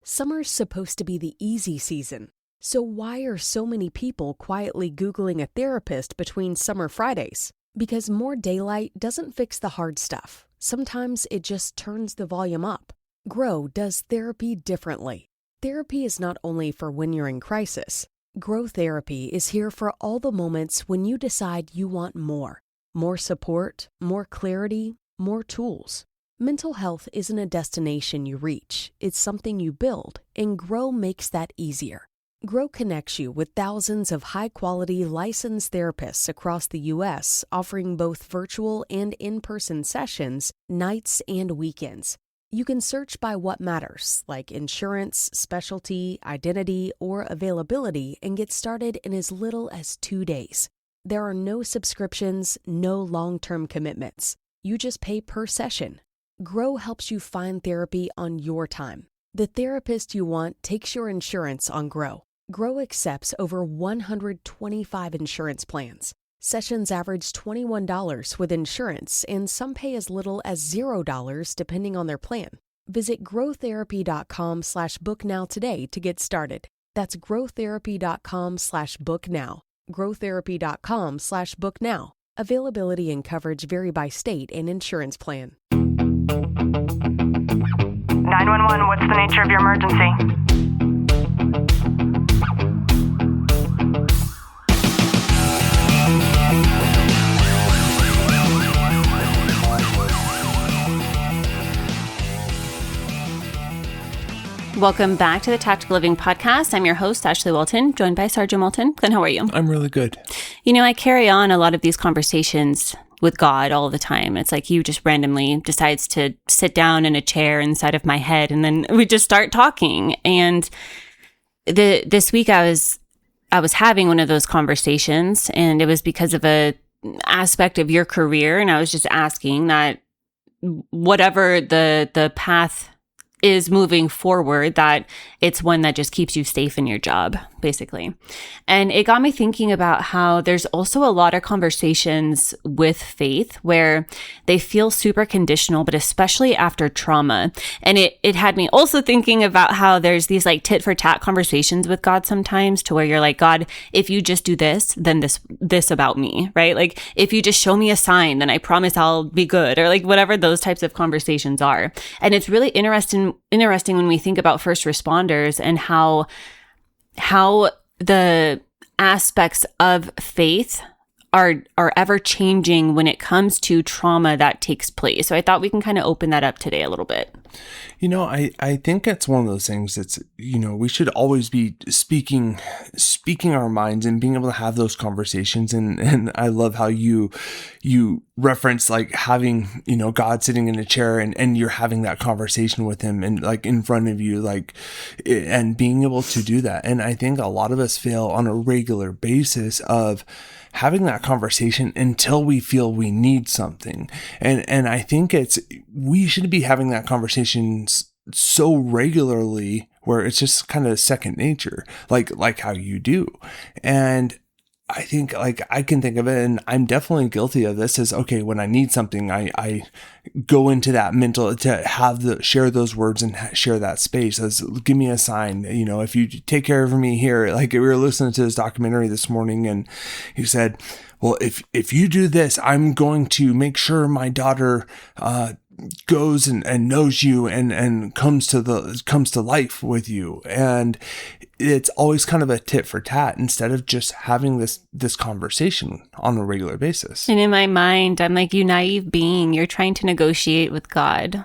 Summer's supposed to be the easy season. So why are so many people quietly Googling a therapist between summer Fridays? Because more daylight doesn't fix the hard stuff. Sometimes it just turns the volume up. Grow does therapy differently. Therapy is not only for when you're in crisis. Grow Therapy is here for all the moments when you decide you want more. More support, more clarity, more tools. Mental health isn't a destination you reach, it's something you build, and Grow makes that easier. Grow connects you with thousands of high-quality licensed therapists across the U.S., offering both virtual and in-person sessions, nights and weekends. You can search by what matters, like insurance, specialty, identity, or availability, and get started in as little as 2 days. There are no subscriptions, no long-term commitments. You just pay per session. Grow helps you find therapy on your time. The therapist you want takes your insurance on Grow. Grow accepts over 125 insurance plans. Sessions average $21 with insurance, and some pay as little as $0 depending on their plan. Visit growtherapy.com/book now today to get started. That's growtherapy.com/book now. growtherapy.com/book now. Availability and coverage vary by state and insurance plan. 911, what's the nature of your emergency? Welcome back to the Tactical Living Podcast. I'm your host, Ashlie Walton, joined by Sergeant Walton. Clint, how are you? I'm really good. You know, I carry on a lot of these conversations with God all the time. It's like he just randomly decides to sit down in a chair inside of my head, and then we just start talking. And this week I was having one of those conversations, and it was because of a aspect of your career, and I was just asking that whatever the path is moving forward, that it's one that just keeps you safe in your job, basically. And it got me thinking about how there's also a lot of conversations with faith where they feel super conditional, but especially after trauma. And it had me also thinking about how there's these like tit for tat conversations with God sometimes, to where you're like, God, if you just do this, then this about me, right? Like if you just show me a sign, then I promise I'll be good, or like whatever those types of conversations are. And it's really interesting when we think about first responders and how the aspects of faith are ever changing when it comes to trauma that takes place. So I thought we can kind of open that up today a little bit. You know, I think it's one of those things that's, you know, we should always be speaking our minds and being able to have those conversations. And I love how you reference like having, you know, God sitting in a chair and you're having that conversation with him and like in front of you, like, and being able to do that. And I think a lot of us fail on a regular basis of having that conversation until we feel we need something. And I think we should be having that conversation so regularly where it's just kind of second nature, like how you do. And I think like I can think of it, and I'm definitely guilty of this, is okay, when I need something, I go into that mental to share those words and share that space as give me a sign, you know, if you take care of me here. Like we were listening to this documentary this morning, and he said, well, if you do this, I'm going to make sure my daughter goes and knows you and comes to life with you. And it's always kind of a tit for tat instead of just having this conversation on a regular basis. And in my mind, I'm like, you naive being, you're trying to negotiate with God,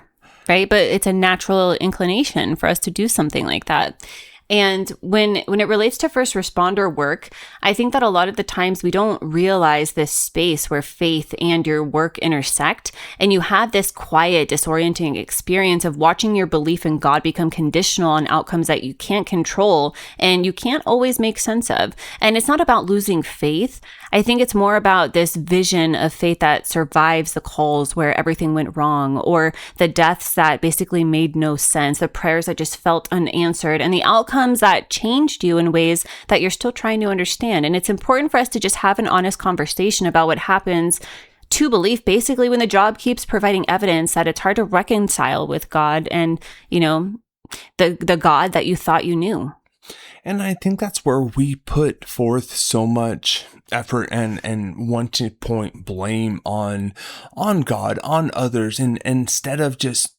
right? But it's a natural inclination for us to do something like that. And when it relates to first responder work, I think that a lot of the times we don't realize this space where faith and your work intersect, and you have this quiet, disorienting experience of watching your belief in God become conditional on outcomes that you can't control and you can't always make sense of. And it's not about losing faith. I think it's more about this vision of faith that survives the calls where everything went wrong, or the deaths that basically made no sense, the prayers that just felt unanswered, and the outcomes that changed you in ways that you're still trying to understand. And it's important for us to just have an honest conversation about what happens to belief, basically, when the job keeps providing evidence that it's hard to reconcile with God and, you know, the God that you thought you knew. And I think that's where we put forth so much effort and want to point blame on God, on others, and instead of just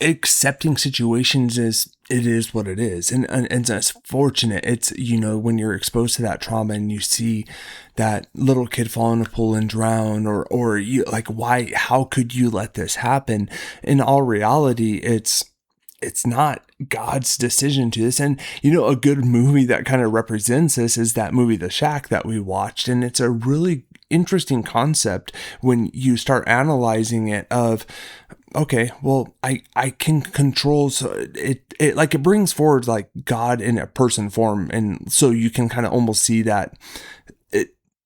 accepting situations as it is what it is. And it's fortunate. It's, when you're exposed to that trauma and you see that little kid fall in a pool and drown, or you like, why, how could you let this happen? In all reality, it's not God's decision to this. And, a good movie that kind of represents this is that movie, The Shack, that we watched. And it's a really interesting concept when you start analyzing it of, okay, well, I can control, so it brings forward like God in a person form. And so you can kind of almost see that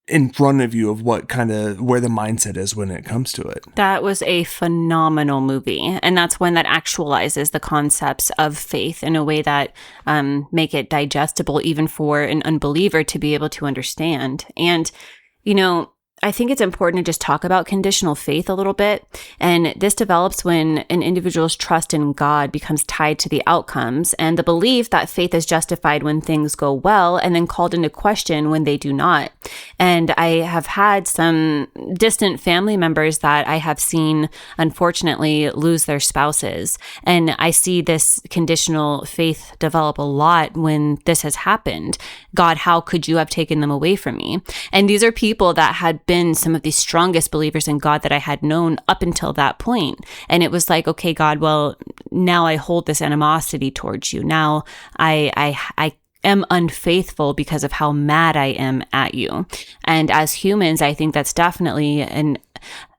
in front of you of what kind of where the mindset is when it comes to it. That was a phenomenal movie. And that's one that actualizes the concepts of faith in a way that make it digestible even for an unbeliever to be able to understand. And, I think it's important to just talk about conditional faith a little bit. And this develops when an individual's trust in God becomes tied to the outcomes and the belief that faith is justified when things go well and then called into question when they do not. And I have had some distant family members that I have seen, unfortunately, lose their spouses. And I see this conditional faith develop a lot when this has happened. God, how could you have taken them away from me? And these are people that had been some of the strongest believers in God that I had known up until that point. And it was like, okay, God, well, now I hold this animosity towards you. Now I am unfaithful because of how mad I am at you. And as humans, I think that's definitely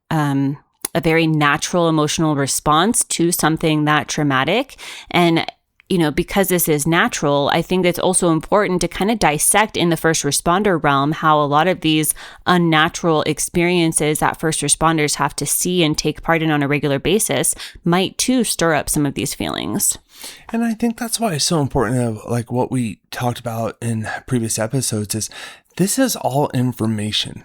a very natural emotional response to something that traumatic. And because this is natural, I think it's also important to kind of dissect in the first responder realm how a lot of these unnatural experiences that first responders have to see and take part in on a regular basis might too stir up some of these feelings. And I think that's why it's so important, like what we talked about in previous episodes, is this is all information.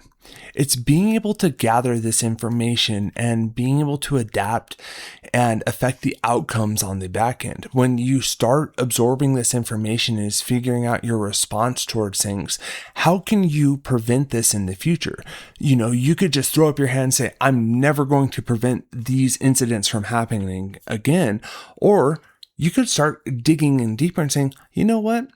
It's being able to gather this information and being able to adapt and affect the outcomes on the back end. When you start absorbing this information and is figuring out your response towards things, how can you prevent this in the future? You could just throw up your hand and say, I'm never going to prevent these incidents from happening again. Or you could start digging in deeper and saying, you know what?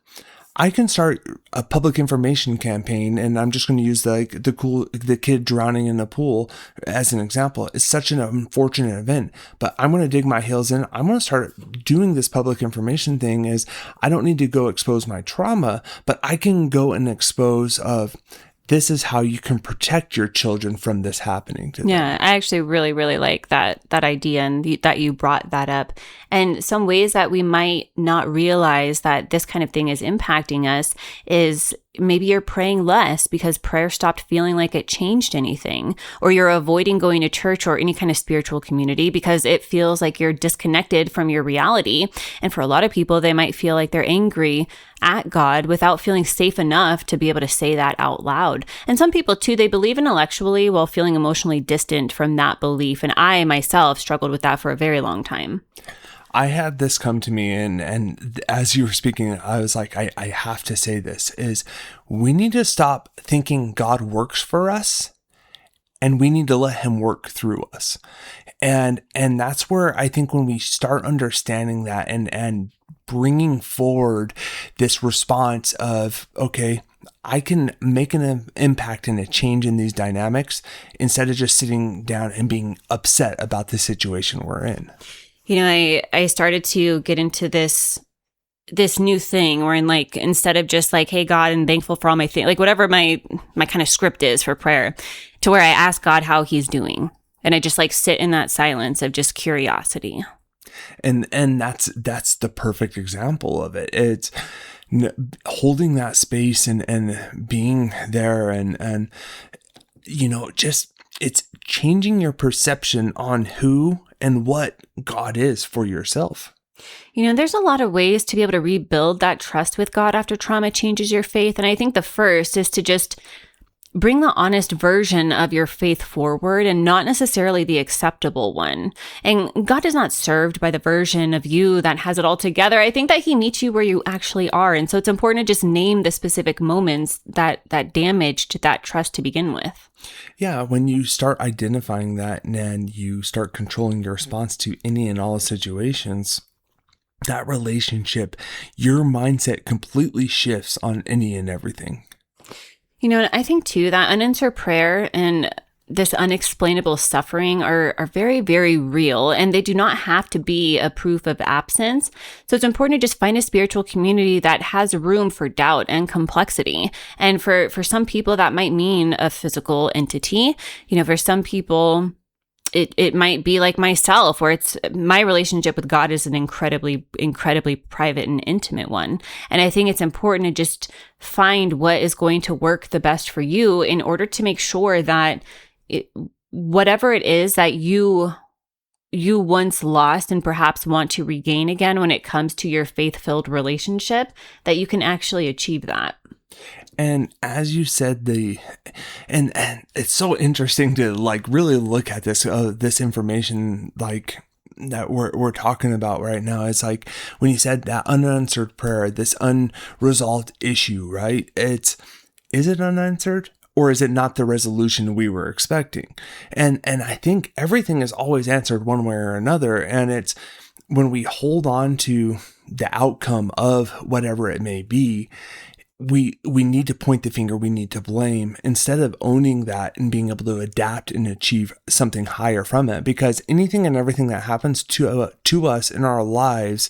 I can start a public information campaign, and I'm just going to use the kid drowning in the pool as an example. It's such an unfortunate event, but I'm going to dig my heels in. I'm going to start doing this public information thing. Is I don't need to go expose my trauma, but I can go and expose of this is how you can protect your children from this happening to them. Yeah, I actually really, really like that idea and that you brought that up. And some ways that we might not realize that this kind of thing is impacting us is maybe you're praying less because prayer stopped feeling like it changed anything, or you're avoiding going to church or any kind of spiritual community because it feels like you're disconnected from your reality. And for a lot of people, they might feel like they're angry at God without feeling safe enough to be able to say that out loud. And some people too, they believe intellectually while feeling emotionally distant from that belief. And I myself struggled with that for a very long time. I had this come to me, and as you were speaking, I was like, I have to say this, is we need to stop thinking God works for us, and we need to let him work through us. And that's where I think when we start understanding that and bringing forward this response of, okay, I can make an impact and a change in these dynamics instead of just sitting down and being upset about the situation we're in. I started to get into this new thing where instead of just like, hey, God, I'm thankful for all my things, like whatever my kind of script is for prayer, to where I ask God how he's doing. And I just sit in that silence of just curiosity. And that's the perfect example of it. It's holding that space and being there and just it's changing your perception on who and what God is for yourself. There's a lot of ways to be able to rebuild that trust with God after trauma changes your faith. And I think the first is to just bring the honest version of your faith forward and not necessarily the acceptable one. And God is not served by the version of you that has it all together. I think that he meets you where you actually are. And so it's important to just name the specific moments that damaged that trust to begin with. Yeah, when you start identifying that and you start controlling your response to any and all situations, that relationship, your mindset completely shifts on any and everything. You know, I think too that unanswered prayer and this unexplainable suffering are very, very real, and they do not have to be a proof of absence. So it's important to just find a spiritual community that has room for doubt and complexity. And for some people, that might mean a physical entity. You know, for some people, it might be like myself, where it's my relationship with God is an incredibly, incredibly private and intimate one. And I think it's important to just find what is going to work the best for you in order to make sure that whatever it is that you once lost and perhaps want to regain again when it comes to your faith-filled relationship, that you can actually achieve that. And as you said, and it's so interesting to like really look at this information like that we're talking about right now. It's like when you said that unanswered prayer, this unresolved issue, right? Is it unanswered? Or is it not the resolution we were expecting? And I think everything is always answered one way or another. And it's when we hold on to the outcome of whatever it may be, we need to point the finger, we need to blame, instead of owning that and being able to adapt and achieve something higher from it. Because anything and everything that happens to us in our lives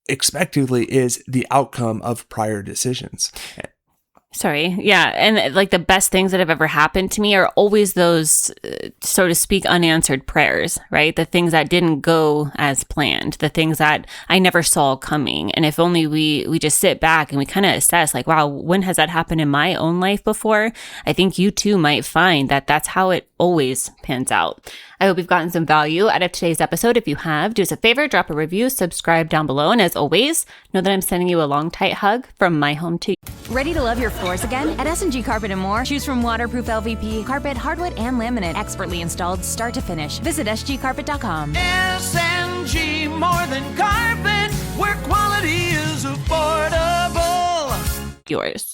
expectedly is the outcome of prior decisions. Sorry. Yeah. And like the best things that have ever happened to me are always those, so to speak, unanswered prayers, right? The things that didn't go as planned, the things that I never saw coming. And if only we just sit back and we kind of assess like, wow, when has that happened in my own life before? I think you too might find that that's how it always pans out. I hope you've gotten some value out of today's episode. If you have, do us a favor, drop a review, subscribe down below. And as always, know that I'm sending you a long, tight hug from my home to you. Ready to love your floors again? At S&G Carpet & More, choose from waterproof LVP, carpet, hardwood, and laminate, expertly installed start to finish. Visit sgcarpet.com. S&G, more than carpet, where quality is affordable. Yours.